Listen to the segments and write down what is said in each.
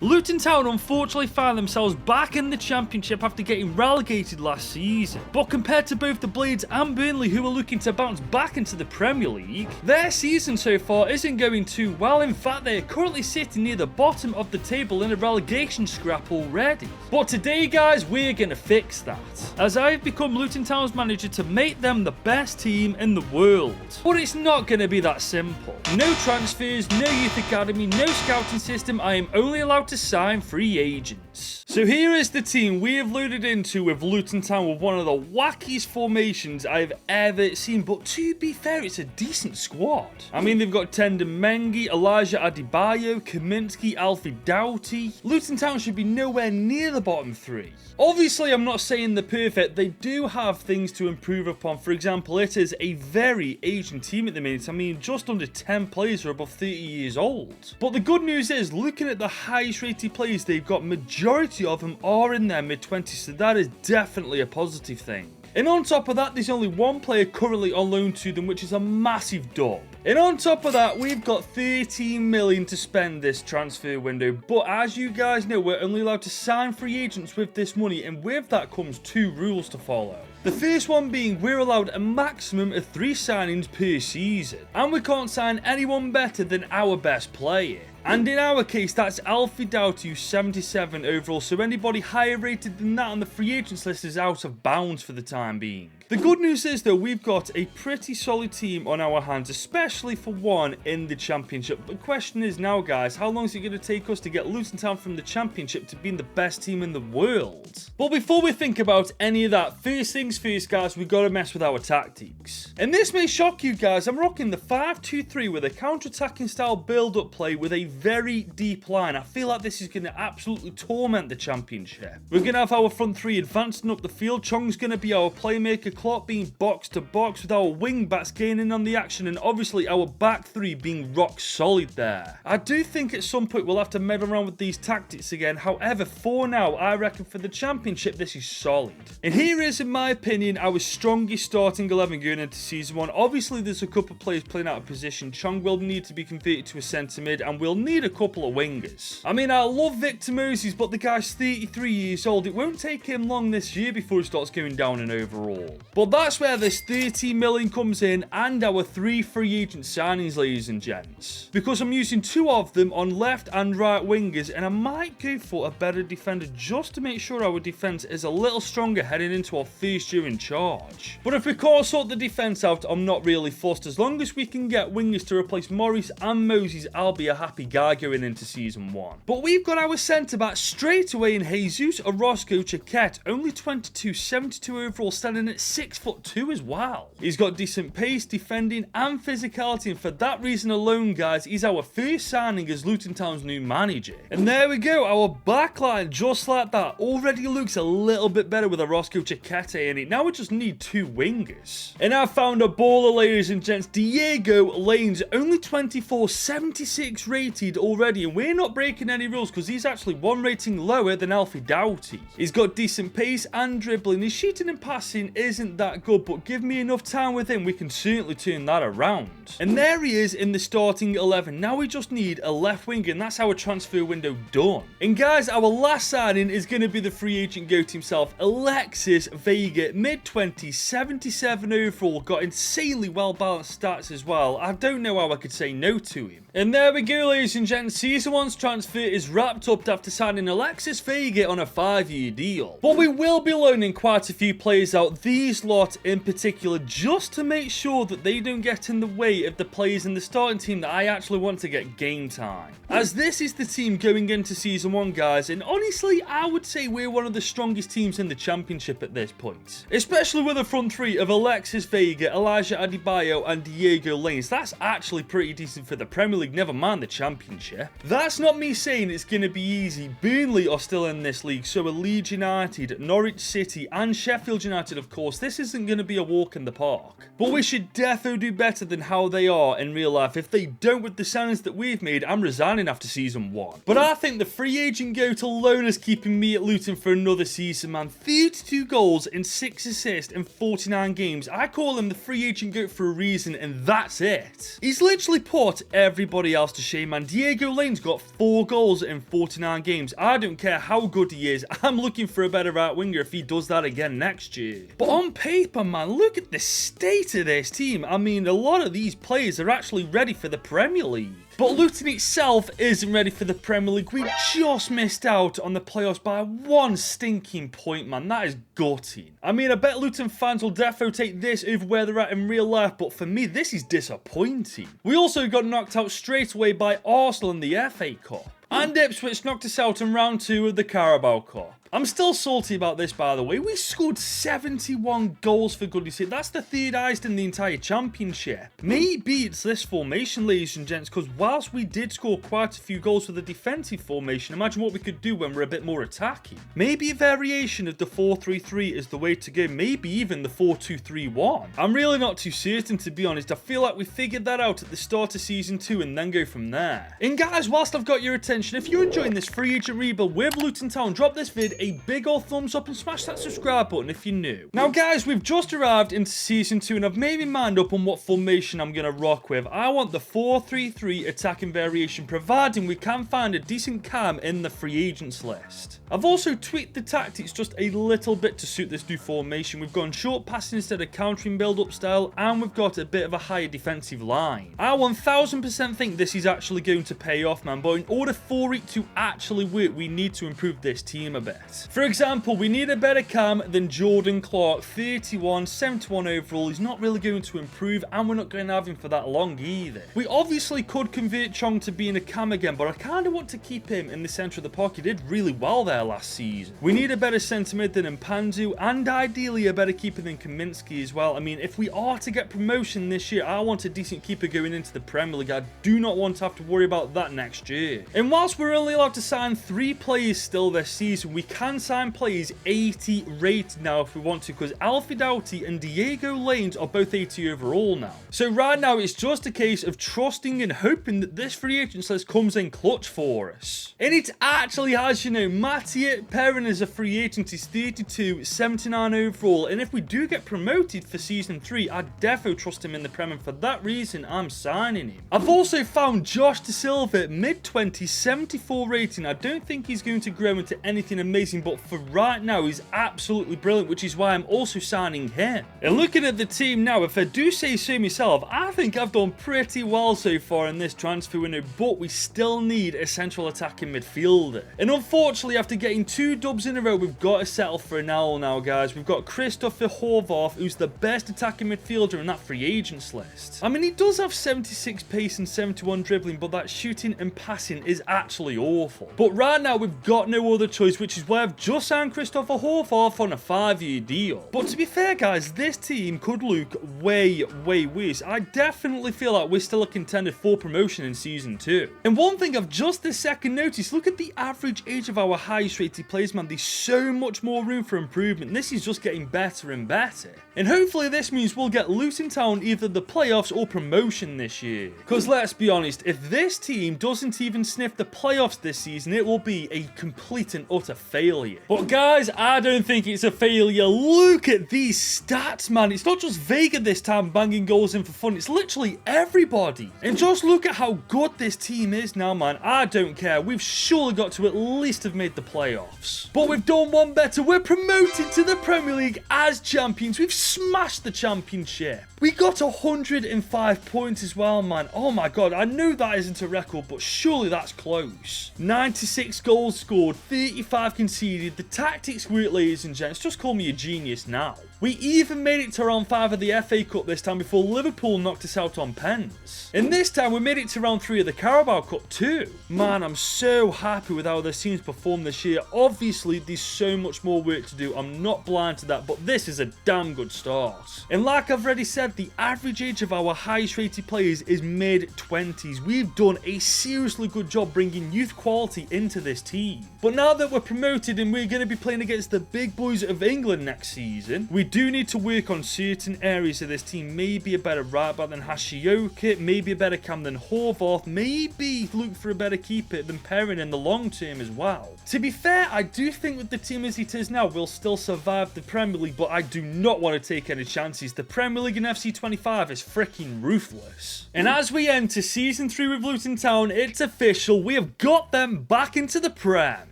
Luton Town unfortunately found themselves back in the Championship after getting relegated last season. But compared to both the Blades and Burnley, who are looking to bounce back into the Premier League, their season so far isn't going too well. In fact, they are currently sitting near the bottom of the table in a relegation scrap already. But today, guys, we're going to fix that, as I've become Luton Town's manager to make them the best team in the world. But it's not going to be that simple. No transfers, no youth academy, no scouting system. I am only allowed to sign free agents. So here is the team we have loaded into with Luton Town, with one of the wackiest formations I've ever seen. But to be fair, it's a decent squad. I mean, they've got Tendon Mengi, Elijah Adebayo, Kaminsky, Alfie Doughty. Luton Town should be nowhere near the bottom three. Obviously, I'm not saying they're perfect. They do have things to improve upon. For example, it is a very aging team at the minute. I mean, just under 10 players are above 30 years old. But the good news is, looking at the highest rated players they've got, majority of them are in their mid-20s, so that is definitely a positive thing. And on top of that, there's only one player currently on loan to them, which is a massive dub. And on top of that, we've got 13 million to spend this transfer window. But as you guys know, we're only allowed to sign free agents with this money, and with that comes two rules to follow. The first one being we're allowed a maximum of 3 signings per season, and we can't sign anyone better than our best player. And in our case, that's Alfie Doughty, who's 77 overall, so anybody higher rated than that on the free agents list is out of bounds for the time being. The good news is, though, we've got a pretty solid team on our hands, especially for one in the Championship. The question is now, guys, how long is it going to take us to get Luton Town from the Championship to being the best team in the world? But before we think about any of that, first things first, guys, we've got to mess with our tactics. And this may shock you guys, I'm rocking the 5-2-3 with a counter-attacking style build-up play with a very deep line. I feel like this is going to absolutely torment the Championship. We're going to have our front three advancing up the field. Chong's going to be our playmaker, Klopp being box to box, with our wing backs gaining on the action, and obviously our back three being rock solid there. I do think at some point we'll have to meddle around with these tactics again. However, for now, I reckon for the Championship this is solid. And here is, in my opinion, our strongest starting 11 going into season 1. Obviously there's a couple of players playing out of position. Chong will need to be converted to a centre mid, and we'll need a couple of wingers. I mean, I love Victor Moses, but the guy's 33 years old. It won't take him long this year before he starts going down in overall. But that's where this 13 million comes in, and our 3 free agent signings, ladies and gents. Because I'm using 2 of them on left and right wingers, and I might go for a better defender just to make sure our defence is a little stronger heading into our first year in charge. But if we can't sort the defence out, I'm not really fussed. As long as we can get wingers to replace Morris and Moses, I'll be a happy guy going into season 1. But we've got our centre back straight away in Jesus Orozco Chiquette, only 22, 72 overall, standing at 6'2" as well. He's got decent pace, defending and physicality, and for that reason alone, guys, he's our first signing as Luton Town's new manager. And there we go, our backline, just like that, already looks a little bit better with Orozco Chiquette in it. Now we just need 2 wingers. And I've found a baller, ladies and gents. Diego Lanes, only 24, 76 rated already, and we're not breaking any rules because he's actually 1 rating lower than Alfie Doughty. He's got decent pace and dribbling. His shooting and passing isn't that good, but give me enough time with him, we can certainly turn that around. And there he is in the starting 11. Now we just need a left winger, and that's our transfer window done. And guys, our last signing is going to be the free agent goat himself, Alexis Vega, mid-20s, 77 overall, got insanely well-balanced stats as well. I don't know how I could say no to him. And there we go, ladies and gents, season 1's transfer is wrapped up after signing Alexis Vega on a 5-year deal. But we will be loaning quite a few players out, these lot in particular, just to make sure that they don't get in the way of the players in the starting team that I actually want to get game time. As this is the team going into season 1, guys, and honestly, I would say we're one of the strongest teams in the Championship at this point. Especially with a front three of Alexis Vega, Elijah Adebayo and Diego Lanes. That's actually pretty decent for the Premier League, never mind the Championship. That's not me saying it's going to be easy. Burnley are still in this league, so are Leeds United, Norwich City and Sheffield United, of course. This isn't going to be a walk in the park. But we should defo do better than how they are in real life. If they don't with the signings that we've made, I'm resigning after season 1. But I think the free agent goat alone is keeping me at Luton for another season, man. 32 goals and 6 assists in 49 games. I call him the free agent goat for a reason, and that's it. He's literally put everybody everybody else to shame, man. Diego Lane's got 4 goals in 49 games. I don't care how good he is. I'm looking for a better right winger if he does that again next year. But on paper, man, look at the state of this team. I mean, a lot of these players are actually ready for the Premier League. But Luton itself isn't ready for the Premier League. We just missed out on the playoffs by 1 stinking point, man. That is gutting. I mean, I bet Luton fans will defo take this over where they're at in real life, but for me, this is disappointing. We also got knocked out straight away by Arsenal in the FA Cup. And Ipswich knocked us out in round 2 of the Carabao Cup. I'm still salty about this, by the way. We scored 71 goals, for goodness sake. That's the 3rd highest in the entire championship. Maybe it's this formation, ladies and gents, because whilst we did score quite a few goals with the defensive formation, imagine what we could do when we're a bit more attacking. Maybe a variation of the 4-3-3 is the way to go. Maybe even the 4-2-3-1. I'm really not too certain, to be honest. I feel like we figured that out at the start of Season 2 and then go from there. And guys, whilst I've got your attention, if you're enjoying this free agent rebuild with Luton Town, drop this vid a big old thumbs up and smash that subscribe button if you're new. Now guys, we've just arrived into Season 2 and I've made my mind up on what formation I'm going to rock with. I want the 4-3-3 attacking variation, providing we can find a decent cam in the free agents list. I've also tweaked the tactics just a little bit to suit this new formation. We've gone short passing instead of countering build-up style, and we've got a bit of a higher defensive line. I 1000% think this is actually going to pay off, man, but in order for it to actually work, we need to improve this team a bit. For example, we need a better cam than Jordan Clark, 31, 71 overall. He's not really going to improve, and we're not going to have him for that long either. We obviously could convert Chong to being a cam again, but I kind of want to keep him in the centre of the park. He did really well there last season. We need a better centre mid than Mpanzu, and ideally a better keeper than Kaminsky as well. I mean, if we are to get promotion this year, I want a decent keeper going into the Premier League. I do not want to have to worry about that next year. And whilst we're only allowed to sign 3 players still this season, we can sign players 80 rated now if we want to, because Alfie Doughty and Diego Lanes are both 80 overall now. So right now it's just a case of trusting and hoping that this free agent list comes in clutch for us. And it actually has, you know. Mattia Perrin is a free agent. He's 32, 79 overall, and if we do get promoted for Season 3, I defo trust him in the Premier. For that reason, I'm signing him. I've also found Josh De Silva, mid-20s, 74 rating. I don't think he's going to grow into anything amazing, but for right now, he's absolutely brilliant, which is why I'm also signing him. And looking at the team now, if I do say so myself, I think I've done pretty well so far in this transfer window, but we still need a central attacking midfielder. And unfortunately, after getting 2 dubs in a row, we've got to settle for an L now, guys. We've got Christopher Horvath, who's the best attacking midfielder in that free agents list. I mean, he does have 76 pace and 71 dribbling, but that shooting and passing is actually awful. But right now, we've got no other choice, which is why I've just signed Christopher Horvath on a 5-year deal. But to be fair, guys, this team could look way worse. I definitely feel like we're still a contender for promotion in Season 2. And one thing I've just this second noticed, look at the average age of our highest rated players, man. There's so much more room for improvement. This is just getting better and better. And hopefully this means we'll get Luton Town either the playoffs or promotion this year. Because let's be honest, if this team doesn't even sniff the playoffs this season, it will be a complete and utter failure. But guys, I don't think it's a failure. Look at these stats, man. It's not just Vega this time banging goals in for fun. It's literally everybody. And just look at how good this team is now, man. I don't care. We've surely got to at least have made the playoffs. But we've done one better. We're promoted to the Premier League as champions. We've smashed the championship. We got 105 points as well, man. Oh my god, I know that isn't a record, but surely that's close. 96 goals scored, 35 conceded. The tactics work, ladies and gents. Just call me a genius now. We even made it to round 5 of the FA Cup this time before Liverpool knocked us out on pens. And this time we made it to round 3 of the Carabao Cup too. Man, I'm so happy with how this team's performed this year. Obviously, there's so much more work to do. I'm not blind to that, but this is a damn good start. And like I've already said, the average age of our highest rated players is mid-20s. We've done a seriously good job bringing youth quality into this team. But now that we're promoted and we're going to be playing against the big boys of England next season, we do need to work on certain areas of this team. Maybe a better right back than Hashioka, maybe a better cam than Horvath, maybe look for a better keeper than Perrin in the long term as well. To be fair, I do think with the team as it is now, we'll still survive the Premier League, but I do not want to take any chances. The Premier League in FC25 is freaking ruthless. And as we enter Season 3 with Luton Town, it's official. We have got them back into the Prem.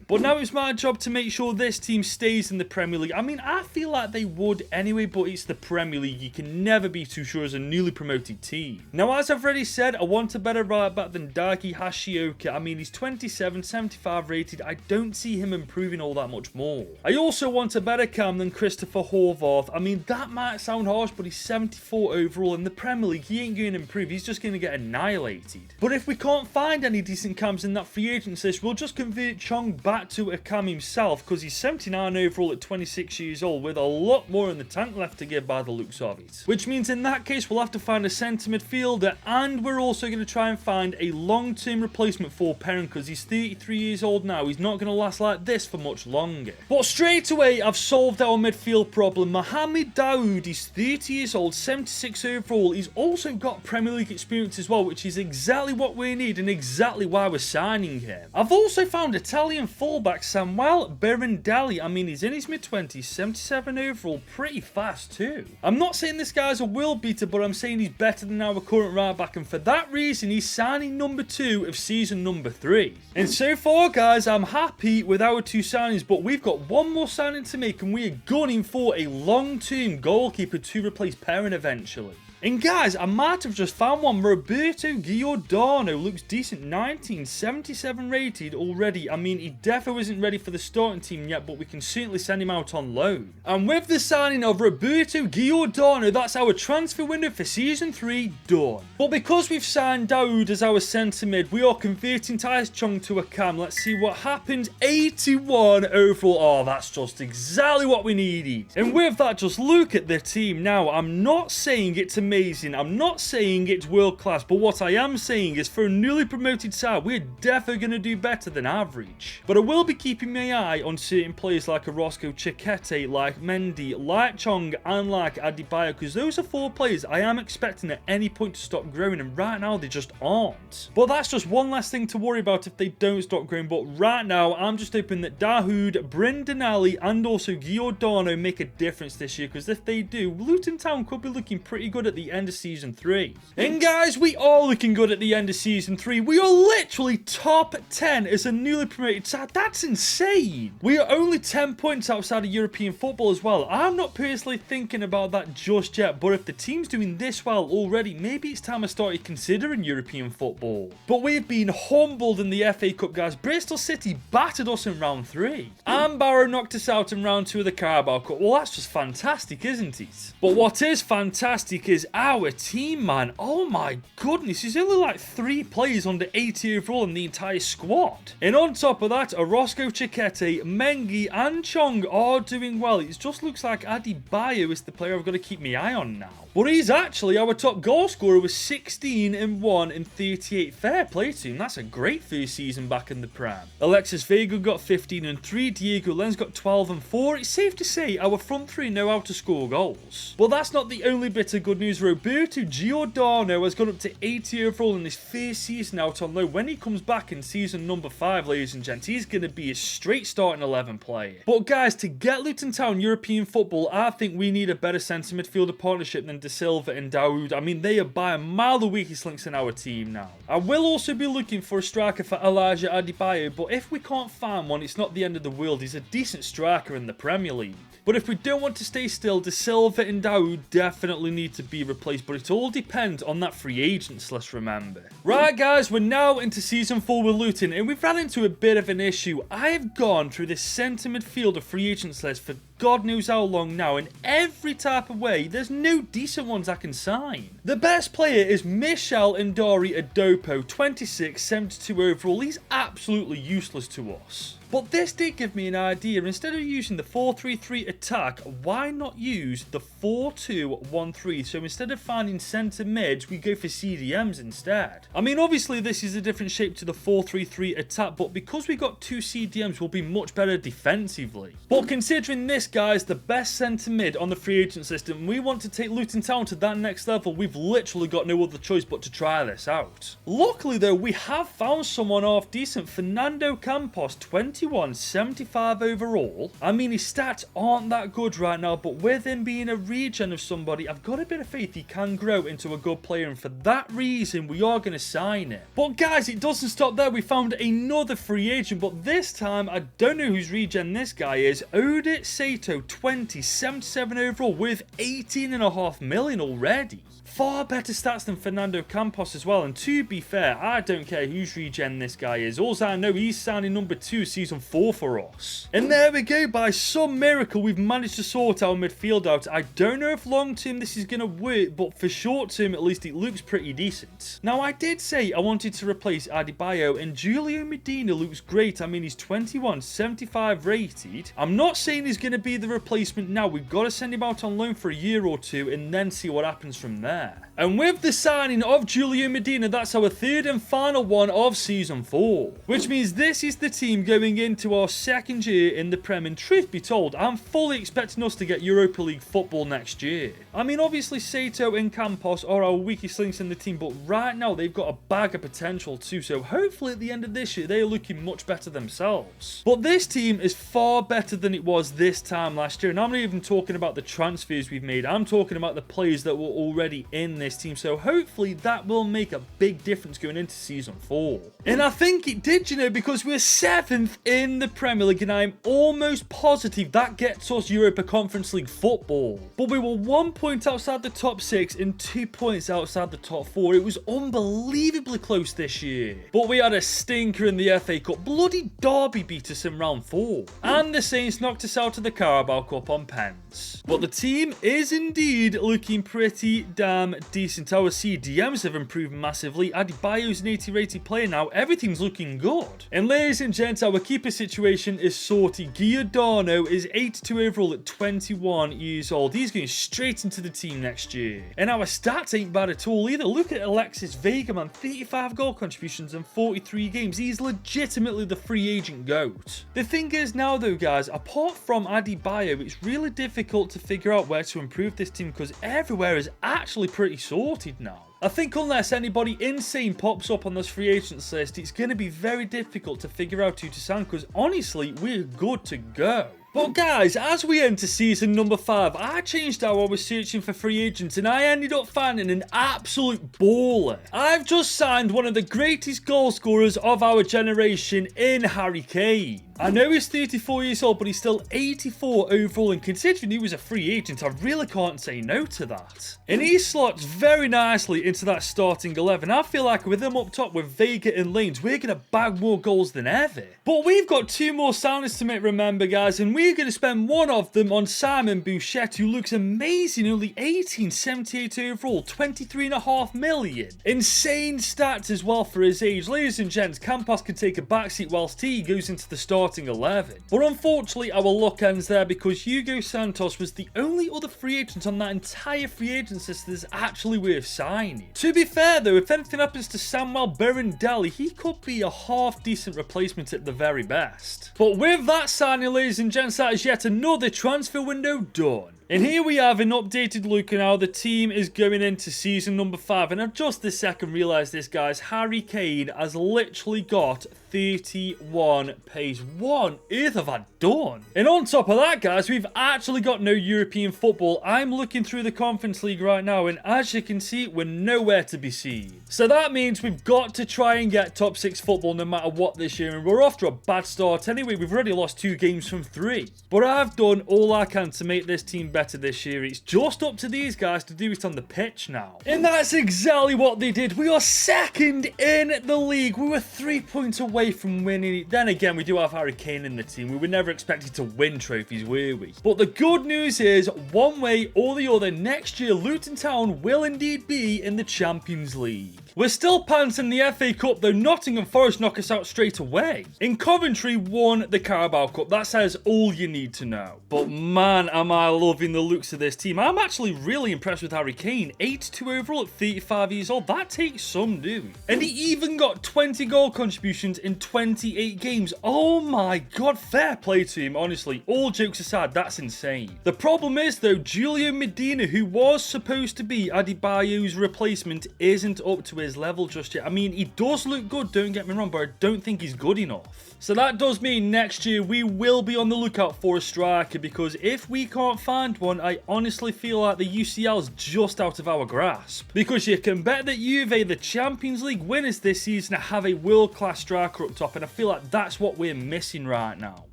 But now it's my job to make sure this team stays in the Premier League. I mean, I feel like they would anyway, but it's the Premier League. You can never be too sure as a newly promoted team. Now, as I've already said, I want a better right back than Dagi Hashioka. I mean, he's 27, 75 rated. I don't see him improving all that much more. I also want a better cam than Christopher Horvath. I mean, that might sound harsh, but he's 74 overall. In the Premier League, he ain't going to improve. He's just going to get annihilated. But if we can't find any decent cams in that free agents list, we'll just convert Chong back to a cam himself, because he's 79 overall at 26 years old with a lot more in the tank left to give by the looks of it. Which means in that case we'll have to find a centre midfielder, and we're also going to try and find a long-term replacement for Perrin, because he's 33 years old now. He's not going to last like this for much longer. But straight away I've solved our midfield problem. Mohamed Daoud is 30 years old, 76 overall. He's also got Premier League experience as well, which is exactly what we need and exactly why we're signing him. I've also found Italian fullback Samuel Berendali. I mean, he's in his mid-20s, 77 overall, pretty fast too. I'm not saying this guy's a world beater, but I'm saying he's better than our current right back, and for that reason he's signing number 2 of season number 3. And so far, guys, I'm happy with our 2 signings, but we've got one more signing to make, and we are gunning for a long-term goalkeeper to replace Perrin eventually. And guys, I might have just found one. Roberto Giordano looks decent, 1977 rated already. I mean, he definitely isn't ready for the starting team yet, but we can certainly send him out on loan. And with the signing of Roberto Giordano, that's our transfer window for Season 3 done. But because we've signed Daoud as our centre mid, we are converting Tyus Chong to a cam. Let's see what happens. 81 overall. Oh, that's just exactly what we needed. And with that, just look at the team now. I'm not saying it's amazing. I'm not saying it's world class, but what I am saying is for a newly promoted side, we're definitely going to do better than average. But I will be keeping my eye on certain players like Orozco Chiquete, like Mendy, like Chong, and like Adebayo, because those are 4 players I am expecting at any point to stop growing, and right now they just aren't. But that's just one less thing to worry about if they don't stop growing. But right now, I'm just hoping that Dahoud, Brindinelli, and also Giordano make a difference this year, because if they do, Luton Town could be looking pretty good at the end of Season 3. And guys, we are looking good at the end of Season 3. We are literally top 10 as a newly promoted side. That's insane. We are only 10 points outside of European football as well. I'm not personally thinking about that just yet, but if the team's doing this well already, maybe it's time I started considering European football. But we've been humbled in the FA Cup, guys. Bristol City battered us in round 3. And Barrow knocked us out in round 2 of the Carabao Cup. Well, that's just fantastic, isn't it? But what is fantastic is our team, man. Oh my goodness, there's only like 3 players under 80 overall in the entire squad. And on top of that, Orozco Chiquete, Mengi, and Chong are doing well. It just looks like Adebayo is the player I've got to keep my eye on now. But he's actually our top goal scorer with 16 and 1 and 38. Fair play to him. That's a great first season back in the Prem. Alexis Vega got 15 and 3. Diego Lenz got 12 and 4. It's safe to say our front 3 know how to score goals. But that's not the only bit of good news. Roberto Giordano has gone up to 80 overall in his first season out on loan. When he comes back in season number 5, ladies and gents, he's going to be a straight starting 11 player. But guys, to get Luton Town European football, I think we need a better centre midfielder partnership than De Silva and Daoud. I mean, they are by a mile the weakest links in our team now. I will also be looking for a striker for Elijah Adebayo, but if we can't find one, it's not the end of the world. He's a decent striker in the Premier League. But if we don't want to stay still, De Silva and Daoud definitely need to be replaced, but it all depends on that free agents list, remember. Right guys, we're now into Season 4 with Luton, and we've ran into a bit of an issue. I have gone through this centre midfielder free agents list for God knows how long now, in every type of way, there's no decent ones I can sign. The best player is Michel Ndari Adopo, 26, 72 overall. He's absolutely useless to us. But this did give me an idea. Instead of using the 4-3-3 attack, why not use the 4-2-1-3? So instead of finding centre mids, we go for CDMs instead. I mean, obviously this is a different shape to the 4-3-3 attack, but because we got 2 CDMs, we'll be much better defensively. But considering this guys, the best centre mid on the free agent system, and we want to take Luton Town to that next level. We've literally got no other choice but to try this out. Luckily though, we have found someone half decent. Fernando Campos, 21, 75 overall. I mean, his stats aren't that good right now, but with him being a regen of somebody, I've got a bit of faith he can grow into a good player, and for that reason, we are going to sign him. But guys, it doesn't stop there. We found another free agent, but this time, I don't know whose regen this guy is. Odit Sato, 20, 77 overall with 18.5 million already. Far better stats than Fernando Campos as well, and to be fair, I don't care whose regen this guy is. All I know, he's signing number 2 season 4 for us. And there we go, by some miracle, we've managed to sort our midfield out. I don't know if long term this is going to work, but for short term at least, it looks pretty decent. Now, I did say I wanted to replace Adebayo, and Julio Medina looks great. I mean, he's 21, 75 rated. I'm not saying he's going to be the replacement now. We've got to send him out on loan for a year or two and then see what happens from there. And with the signing of Julio Medina, that's our third and final one of Season 4. Which means this is the team going into our second year in the Prem. And truth be told, I'm fully expecting us to get Europa League football next year. I mean, obviously Sato and Campos are our weakest links in the team, but right now they've got a bag of potential too. So hopefully at the end of this year, they're looking much better themselves. But this team is far better than it was this time last year. And I'm not even talking about the transfers we've made. I'm talking about the players that were already in this team, so hopefully that will make a big difference going into Season 4. And I think it did, you know, because we're 7th in the Premier League, and I'm almost positive that gets us Europa Conference League football. But we were 1 point outside the top 6 and 2 points outside the top 4. It was unbelievably close this year. But we had a stinker in the FA Cup. Bloody Derby beat us in round 4. And the Saints knocked us out of the Carabao Cup on pens. But the team is indeed looking pretty damn decent. Our CDMs have improved massively. Adebayo's an 80 rated player now. Everything's looking good. And ladies and gents, our keeper situation is sorted. Giordano is 82 overall at 21 years old. He's going straight into the team next year. And our stats ain't bad at all either. Look at Alexis Vega, man. 35 goal contributions in 43 games. He's legitimately the free agent GOAT. The thing is now though, guys, apart from Adebayo, it's really difficult to figure out where to improve this team because everywhere is actually pretty sorted now. I think unless anybody insane pops up on this free agents list, it's going to be very difficult to figure out who to sign because honestly, we're good to go. But guys, as we enter season number 5, I changed how I was searching for free agents and I ended up finding an absolute baller. I've just signed one of the greatest goal scorers of our generation in Harry Kane. I know he's 34 years old, but he's still 84 overall, and considering he was a free agent, I really can't say no to that. And he slots very nicely into that starting 11. I feel like with him up top with Vega and Lanes, we're going to bag more goals than ever. But we've got 2 more signings to make, remember guys, and we're going to spend one of them on Simon Bouchette, who looks amazing, only 18, 78 overall, 23.5 million. Insane stats as well for his age. Ladies and gents, Campos can take a backseat whilst he goes into the starting 11. But unfortunately, our luck ends there because Hugo Santos was the only other free agent on that entire free agent list that's actually worth signing. To be fair though, if anything happens to Samuel Berendali, he could be a half-decent replacement at the very best. But with that signing, ladies and gents, that is yet another transfer window done. And here we have an updated look at how the team is going into season number 5. And I've just this second realised this, guys. Harry Kane has literally got 31 pace. What on earth have I done? And on top of that, guys, we've actually got no European football. I'm looking through the Conference League right now, and as you can see, we're nowhere to be seen. So that means we've got to try and get top 6 football no matter what this year. And we're off to a bad start anyway. We've already lost 2 games from 3. But I've done all I can to make this team better this year. It's just up to these guys to do it on the pitch now. And that's exactly what they did. We are second in the league. We were 3 points away from winning it. Then again, we do have Harry Kane in the team. We were never expected to win trophies, were we? But the good news is, one way or the other, next year Luton Town will indeed be in the Champions League. We're still pants in the FA Cup, though Nottingham Forest knock us out straight away. In Coventry won the Carabao Cup. That says all you need to know. But man, am I loving loving the looks of this team. I'm actually really impressed with Harry Kane. 82 overall at 35 years old. That takes some doing. And he even got 20 goal contributions in 28 games. Oh my god, fair play to him, honestly. All jokes aside, that's insane. The problem is, though, Julio Medina, who was supposed to be Adebayo's replacement, isn't up to his level just yet. I mean, he does look good, don't get me wrong, but I don't think he's good enough. So that does mean next year we will be on the lookout for a striker, because if we can't find one, I honestly feel like the UCL's just out of our grasp. Because you can bet that Juve, the Champions League winners this season, have a world-class striker up top, and I feel like that's what we're missing right now.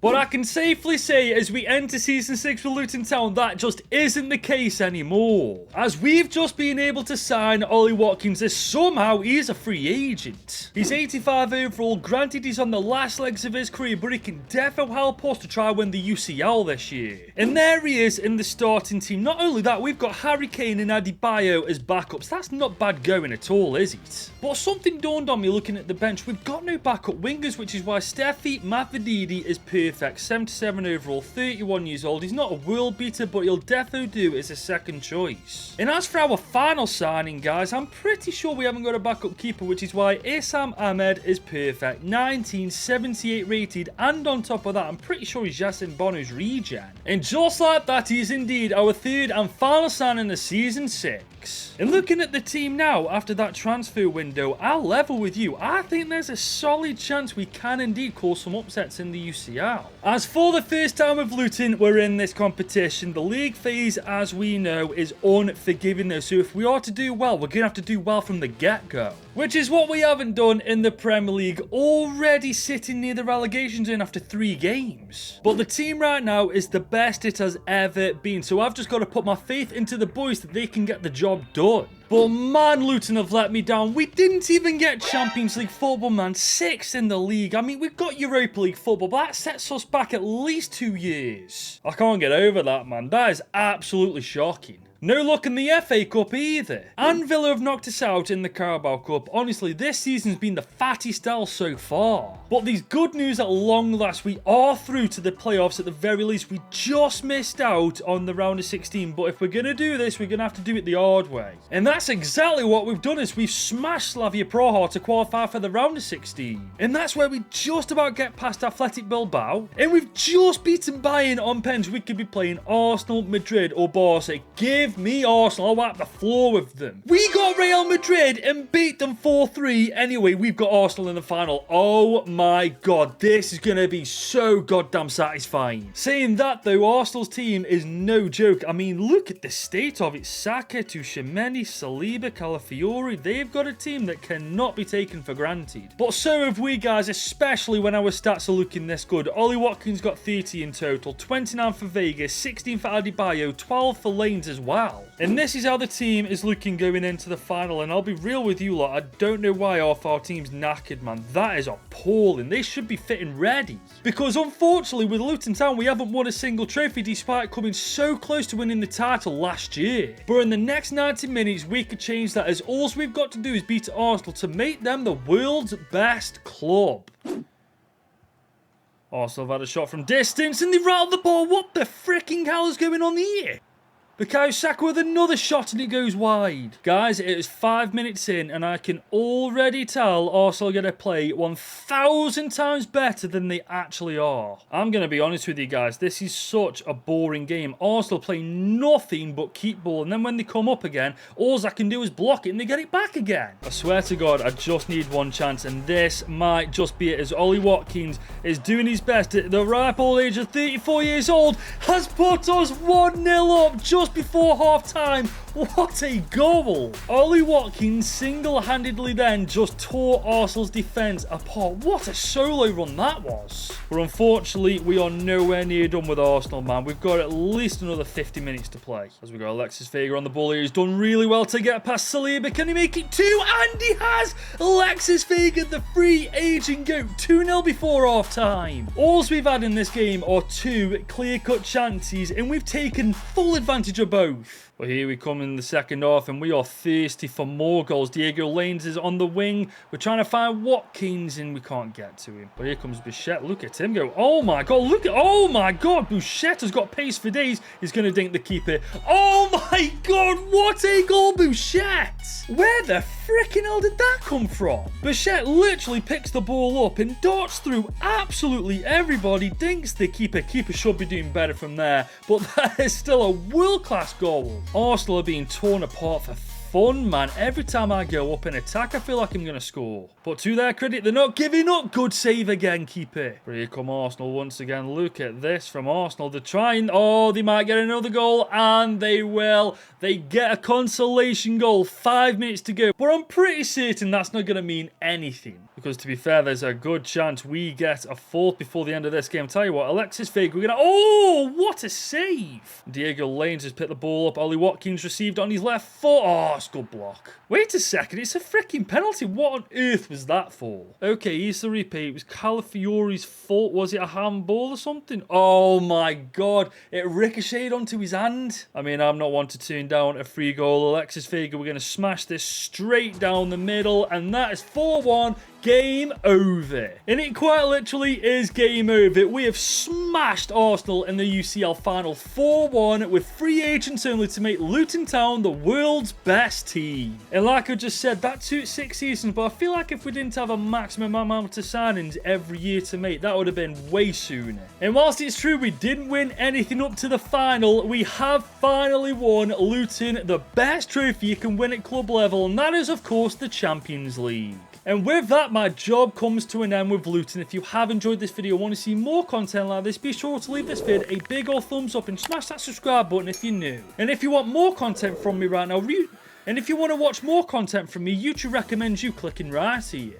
But I can safely say, as we enter Season 6 for Luton Town, that just isn't the case anymore. As we've just been able to sign Ollie Watkins, as somehow he's a free agent. He's 85 overall, granted he's on the last legs of his career, but he can definitely help us to try win the UCL this year. And there he is in the starting team. Not only that, we've got Harry Kane and Adebayo as backups. That's not bad going at all, is it? But something dawned on me looking at the bench. We've got no backup wingers, which is why Steffi Mafididi is perfect. 77 overall, 31 years old. He's not a world beater, but he'll definitely do as a second choice. And as for our final signing, guys, I'm pretty sure we haven't got a backup keeper, which is why Issam Ahmed is perfect. 1978 rated, and on top of that, I'm pretty sure he's Yasin Bono's regen. And just like that, he is indeed our third and final signing of Season 6. And looking at the team now, after that transfer window, I'll level with you. I think there's a solid chance we can indeed cause some upsets in the UCL. As for the first time with Luton, we're in this competition. The league phase, as we know, is unforgiving though. So if we are to do well, we're going to have to do well from the get-go. Which is what we haven't done in the Premier League, already sitting near the relegation zone after 3 games. But the team right now is the best it has ever been. So I've just got to put my faith into the boys that they can get the job done. But man, Luton have let me down. We didn't even get Champions League football, man. 6th in the league. I mean, we've got Europa League football, but that sets us back at least 2 years. I can't get over that, man. That is absolutely shocking. No luck in the FA Cup either. And Villa have knocked us out in the Carabao Cup. Honestly, this season's been the fattest L so far. But there's good news at long last. We are through to the playoffs at the very least. We just missed out on the round of 16. But if we're going to do this, we're going to have to do it the hard way. And that's exactly what we've done, is we've smashed Slavia Praha to qualify for the round of 16. And that's where we just about get past Athletic Bilbao. And we've just beaten Bayern on pens. We could be playing Arsenal, Madrid or Barca. Give me Arsenal. I'll wipe the floor with them. We got Real Madrid and beat them 4-3. Anyway, we've got Arsenal in the final. Oh my god, this is going to be so goddamn satisfying. Saying that though, Arsenal's team is no joke. I mean, look at the state of it. Saka, Tchouaméni, Saliba, Calafiori. They've got a team that cannot be taken for granted. But so have we, guys, especially when our stats are looking this good. Ollie Watkins got 30 in total, 29 for Vegas, 16 for Adebayo, 12 for Lanes as well. And this is how the team is looking going into the final. And I'll be real with you lot, I don't know why half our team's knackered, man. That is appalling. They should be fitting ready. Because unfortunately with Luton Town, we haven't won a single trophy despite coming so close to winning the title last year. But in the next 90 minutes, we could change that, as all we've got to do is beat Arsenal to make them the world's best club. Arsenal have had a shot from distance and they rattled the ball. What the freaking hell is going on here? Bukayo Saka with another shot and it goes wide. Guys, it is 5 minutes in and I can already tell Arsenal are going to play 1,000 times better than they actually are. I'm going to be honest with you guys, this is such a boring game. Arsenal play nothing but keep ball, and then when they come up again, all I can do is block it and they get it back again. I swear to God, I just need one chance, and this might just be it, as Ollie Watkins is doing his best at the ripe old age of 34 years old, has put us 1-0 up just before half time. What a goal! Ollie Watkins single-handedly then just tore Arsenal's defence apart. What a solo run that was. But unfortunately, we are nowhere near done with Arsenal, man. We've got at least another 50 minutes to play. As we got Alexis Vega on the ball here, he's done really well to get past Saliba. Can he make it 2? And he has! Alexis Vega, the free agent goat, 2-0 before half time. All we've had in this game are 2 clear-cut chances, and we've taken full advantage of both. Well, here we come in the second half, and we are thirsty for more goals. Diego Lanes is on the wing. We're trying to find Watkins, and we can't get to him. But here comes Bichette. Look at him go. Oh, my God. Look at... Oh, my God. Bichette has got pace for days. He's going to dink the keeper. Oh, my God. What a goal, Bichette. Where the freaking hell did that come from? Bichette literally picks the ball up and darts through absolutely everybody. Dinks the keeper. Keeper should be doing better from there. But that is still a world-class goal. Arsenal are being torn apart for fun, man. Every time I go up in attack, I feel like I'm going to score. But to their credit, they're not giving up. Good save again, keeper. But here come Arsenal once again. Look at this from Arsenal. They're trying. Oh, they might get another goal, and they will. They get a consolation goal. 5 minutes to go. But I'm pretty certain that's not going to mean anything. Because to be fair, there's a good chance we get a fourth before the end of this game. Tell you what, Alexis Vega, we're going to... Oh, what a save. Diego Lanes has picked the ball up. Ollie Watkins received on his left foot. Oh, it's a good block. Wait a second, it's a freaking penalty. What on earth was that for? Okay, here's the replay. It was Calafiori's fault. Was it a handball or something? Oh my God, it ricocheted onto his hand. I mean, I'm not one to turn down a free goal. Alexis Vega, we're going to smash this straight down the middle, and that is 4-1. Game over. And it quite literally is game over. We have smashed Arsenal in the UCL final 4-1 with free agents only to make Luton Town the world's best team. And like I just said, that took 6 seasons, but I feel like if we didn't have a maximum amount of signings every year to make, that would have been way sooner. And whilst it's true we didn't win anything up to the final, we have finally won Luton the best trophy you can win at club level, and that is of course the Champions League. And with that, my job comes to an end with Luton. If you have enjoyed this video and want to see more content like this, be sure to leave this vid a big old thumbs up and smash that subscribe button if you're new. And if you want more content from me right now, and if you want to watch more content from me, YouTube recommends you clicking right here.